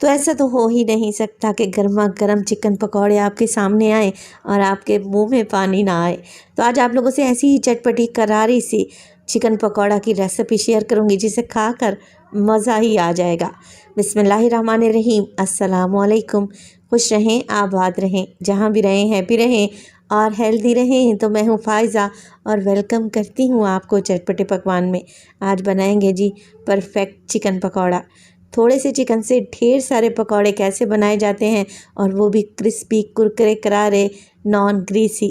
तो ऐसा तो हो ही नहीं सकता कि गर्मा गर्म चिकन पकौड़े आपके सामने आए और आपके मुंह में पानी ना आए। तो आज आप लोगों से ऐसी ही चटपटी करारी सी चिकन पकौड़ा की रेसिपी शेयर करूंगी जिसे खाकर मज़ा ही आ जाएगा। बिस्मिल्लाहिर्रहमानिर्रहीम। अस्सलामुअलैकुम। खुश रहें, आबाद रहें, जहाँ भी रहें हैप्पी रहें और हेल्दी रहें। तो मैं हूँ फ़ायज़ा और वेलकम करती हूँ आपको चटपटे पकवान में। आज बनाएंगे जी परफेक्ट चिकन पकौड़ा। थोड़े से चिकन से ढेर सारे पकौड़े कैसे बनाए जाते हैं और वो भी क्रिस्पी, कुरकुरे, करारे, नॉन ग्रीसी।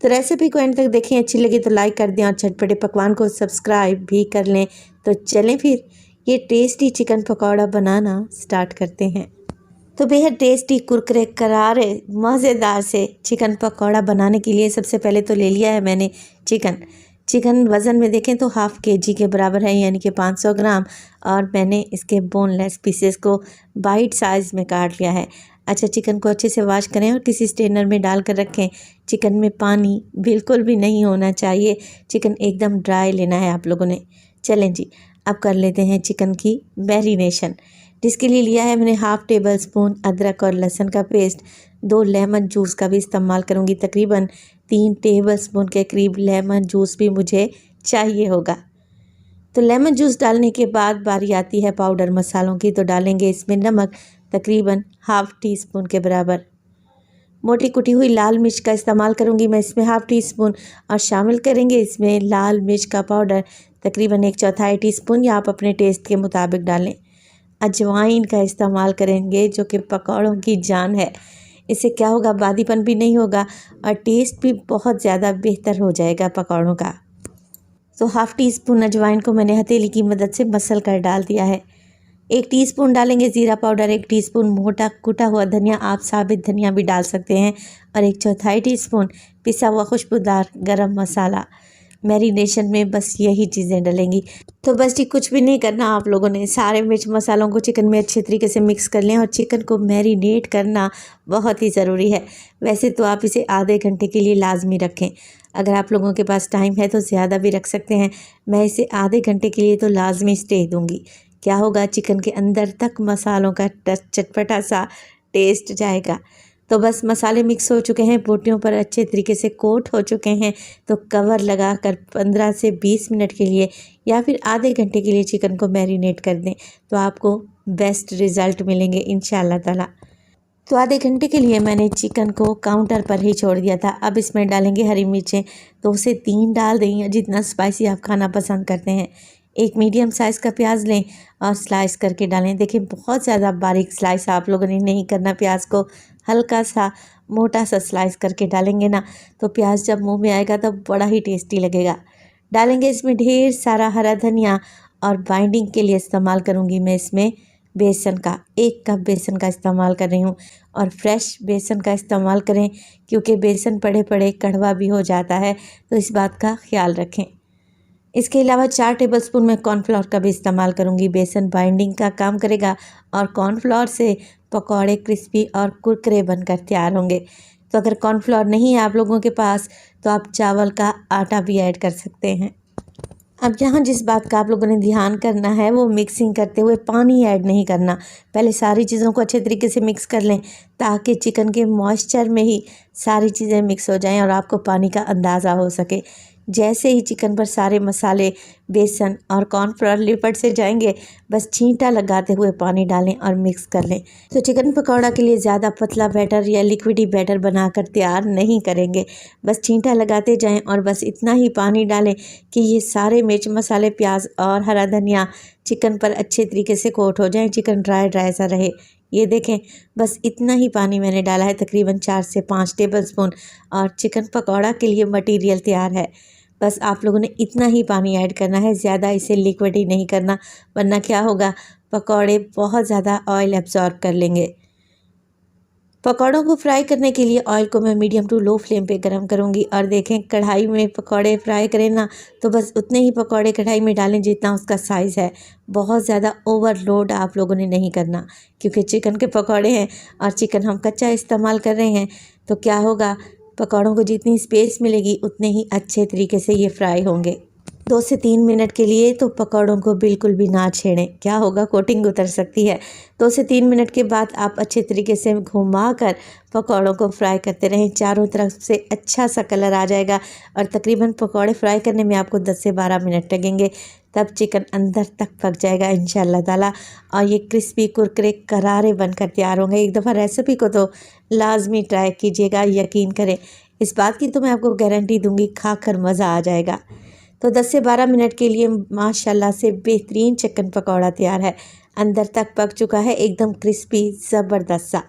तो रेसिपी को एंड तक देखें, अच्छी लगी तो लाइक कर दें और चटपटे पकवान को सब्सक्राइब भी कर लें। तो चलें फिर ये टेस्टी चिकन पकौड़ा बनाना स्टार्ट करते हैं। तो बेहद टेस्टी, कुरकुरे, करारे, मज़ेदार से चिकन पकौड़ा बनाने के लिए सबसे पहले तो ले लिया है मैंने चिकन वज़न में देखें तो हाफ़ केजी के बराबर है, यानी कि 500 ग्राम। और मैंने इसके बोनलेस पीसेस को बाइट साइज़ में काट लिया है। अच्छा, चिकन को अच्छे से वॉश करें और किसी स्ट्रेनर में डाल कर रखें। चिकन में पानी बिल्कुल भी नहीं होना चाहिए, चिकन एकदम ड्राई लेना है आप लोगों ने। चलें जी, अब कर लेते हैं चिकन की मैरिनेशन, जिसके लिए लिया है मैंने हाफ़ टेबल स्पून अदरक और लहसुन का पेस्ट। 2 लेमन जूस का भी इस्तेमाल करूँगी, तकरीबन 3 टेबल स्पून के करीब लेमन जूस भी मुझे चाहिए होगा। तो लेमन जूस डालने के बाद बारी आती है पाउडर मसालों की। तो डालेंगे इसमें नमक, तकरीबन हाफ़ टी स्पून के बराबर। मोटी कुटी हुई लाल मिर्च का इस्तेमाल करूँगी मैं इसमें हाफ़ टी स्पून, और शामिल करेंगे इसमें लाल मिर्च का पाउडर तकरीबन 1/4 टीस्पून, या आप अपने टेस्ट के मुताबिक डालें। अजवाइन का इस्तेमाल करेंगे जो कि पकौड़ों की जान है। इससे क्या होगा, बादीपन भी नहीं होगा और टेस्ट भी बहुत ज़्यादा बेहतर हो जाएगा पकौड़ों का। तो हाफ़ टी स्पून अजवाइन को मैंने हथेली की मदद से मसल कर डाल दिया है। 1 टीस्पून डालेंगे ज़ीरा पाउडर, 1 टीस्पून मोटा कुटा हुआ धनिया, आप साबित धनिया भी डाल सकते हैं, और 1/4 टीस्पून पिसा हुआ खुशबूदार गरम मसाला। मैरिनेशन में बस यही चीज़ें डलेंगी। तो बस जी कुछ भी नहीं करना आप लोगों ने, सारे मिर्च मसालों को चिकन में अच्छे तरीके से मिक्स कर लें, और चिकन को मैरिनेट करना बहुत ही ज़रूरी है। वैसे तो आप इसे आधे घंटे के लिए लाजमी रखें, अगर आप लोगों के पास टाइम है तो ज़्यादा भी रख सकते हैं। मैं इसे आधे घंटे के लिए तो लाजमी स्टे दूँगी। क्या होगा, चिकन के अंदर तक मसालों का चटपटा सा टेस्ट जाएगा। तो बस मसाले मिक्स हो चुके हैं, बोटियों पर अच्छे तरीके से कोट हो चुके हैं। तो कवर लगाकर 15 से 20 मिनट के लिए या फिर आधे घंटे के लिए चिकन को मैरिनेट कर दें, तो आपको बेस्ट रिज़ल्ट मिलेंगे इंशाल्लाह ताला। तो आधे घंटे के लिए मैंने चिकन को काउंटर पर ही छोड़ दिया था। अब इसमें डालेंगे हरी मिर्चें, तो उसे 3 डाल दें, जितना स्पाइसी आप खाना पसंद करते हैं। 1 मीडियम साइज़ का प्याज लें और स्लाइस करके डालें। देखिए, बहुत ज़्यादा बारीक स्लाइस आप लोगों ने नहीं करना, प्याज को हल्का सा मोटा सा स्लाइस करके डालेंगे ना, तो प्याज जब मुंह में आएगा तो बड़ा ही टेस्टी लगेगा। डालेंगे इसमें ढेर सारा हरा धनिया, और बाइंडिंग के लिए इस्तेमाल करूँगी मैं इसमें बेसन का 1 कप बेसन का इस्तेमाल कर रही हूँ, और फ्रेश बेसन का इस्तेमाल करें, क्योंकि बेसन पड़े पड़े कड़वा भी हो जाता है, तो इस बात का ख्याल रखें। इसके अलावा 4 टेबलस्पून मैं कॉर्नफ्लोर का भी इस्तेमाल करूँगी। बेसन बाइंडिंग का काम करेगा और कॉर्नफ्लोर से पकौड़े क्रिस्पी और कुरकुरे बनकर तैयार होंगे। तो अगर कॉर्नफ्लोर नहीं है आप लोगों के पास, तो आप चावल का आटा भी ऐड कर सकते हैं। अब यहाँ जिस बात का आप लोगों ने ध्यान करना है, वो मिक्सिंग करते हुए पानी ऐड नहीं करना। पहले सारी चीज़ों को अच्छे तरीके से मिक्स कर लें, ताकि चिकन के मॉइस्चर में ही सारी चीज़ें मिक्स हो जाएं और आपको पानी का अंदाज़ा हो सके। जैसे ही चिकन पर सारे मसाले, बेसन और कॉर्नफ्लोर लिपट से जाएंगे, बस छींटा लगाते हुए पानी डालें और मिक्स कर लें। तो चिकन पकौड़ा के लिए ज़्यादा पतला बैटर या लिक्विडी बैटर बनाकर तैयार नहीं करेंगे, बस छींटा लगाते जाएं और बस इतना ही पानी डालें कि ये सारे मिर्च मसाले, प्याज और हरा धनिया चिकन पर अच्छे तरीके से कोट हो जाएं, चिकन ड्राई ड्राई सा रहे। ये देखें, बस इतना ही पानी मैंने डाला है, तकरीबन 4 से 5 टेबलस्पून, और चिकन पकौड़ा के लिए मटेरियल तैयार है। बस आप लोगों ने इतना ही पानी ऐड करना है, ज़्यादा इसे लिक्विड ही नहीं करना, वरना क्या होगा, पकौड़े बहुत ज़्यादा ऑयल एब्जॉर्ब कर लेंगे। पकौड़ों को फ्राई करने के लिए ऑयल को मैं मीडियम टू लो फ्लेम पे गरम करूँगी, और देखें, कढ़ाई में पकौड़े फ्राई करें ना, तो बस उतने ही पकौड़े कढ़ाई में डालें जितना उसका साइज़ है। बहुत ज़्यादा ओवरलोड आप लोगों ने नहीं करना, क्योंकि चिकन के पकौड़े हैं और चिकन हम कच्चा इस्तेमाल कर रहे हैं। तो क्या होगा, पकौड़ों को जितनी स्पेस मिलेगी उतने ही अच्छे तरीके से ये फ्राई होंगे। 2 से 3 मिनट के लिए तो पकौड़ों को बिल्कुल भी ना छेड़ें, क्या होगा कोटिंग उतर सकती है। 2 से 3 मिनट के बाद आप अच्छे तरीके से घुमाकर पकौड़ों को फ्राई करते रहें, चारों तरफ से अच्छा सा कलर आ जाएगा और तकरीबन पकौड़े फ्राई करने में आपको 10 से 12 मिनट लगेंगे, तब चिकन अंदर तक पक जाएगा इंशाल्लाह ताला और ये क्रिस्पी कुरकुरे करारे बनकर तैयार होंगे। एक दफ़ा रेसिपी को तो लाजमी ट्राई कीजिएगा, यकीन करें इस बात की तो मैं आपको गारंटी दूंगी, खाकर मज़ा आ जाएगा। तो 10 से 12 मिनट के लिए माशाल्लाह से बेहतरीन चिकन पकौड़ा तैयार है, अंदर तक पक चुका है, एकदम क्रिस्पी ज़बरदस्त सा।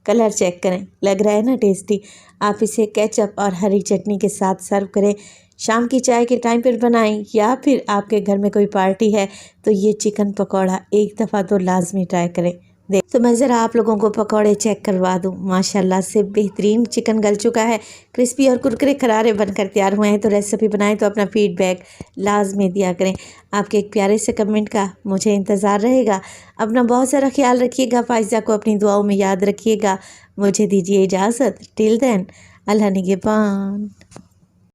कलर चेक करें, लग रहा है ना टेस्टी। आप इसे केचप और हरी चटनी के साथ सर्व करें, शाम की चाय के टाइम पर बनाएं या फिर आपके घर में कोई पार्टी है तो ये चिकन पकौड़ा एक दफ़ा तो लाजमी ट्राई करें। तो मैं ज़रा आप लोगों को पकौड़े चेक करवा दूं, माशाल्लाह से बेहतरीन चिकन गल चुका है, क्रिस्पी और कुरकुरे करारे बनकर तैयार हुए हैं। तो रेसिपी बनाएं तो अपना फीडबैक लाजमी दिया करें, आपके एक प्यारे से कमेंट का मुझे इंतज़ार रहेगा। अपना बहुत सारा ख्याल रखिएगा, फाइज़ा को अपनी दुआओं में याद रखिएगा। मुझे दीजिए इजाज़त, टिल देन अल्लाह निगहबान।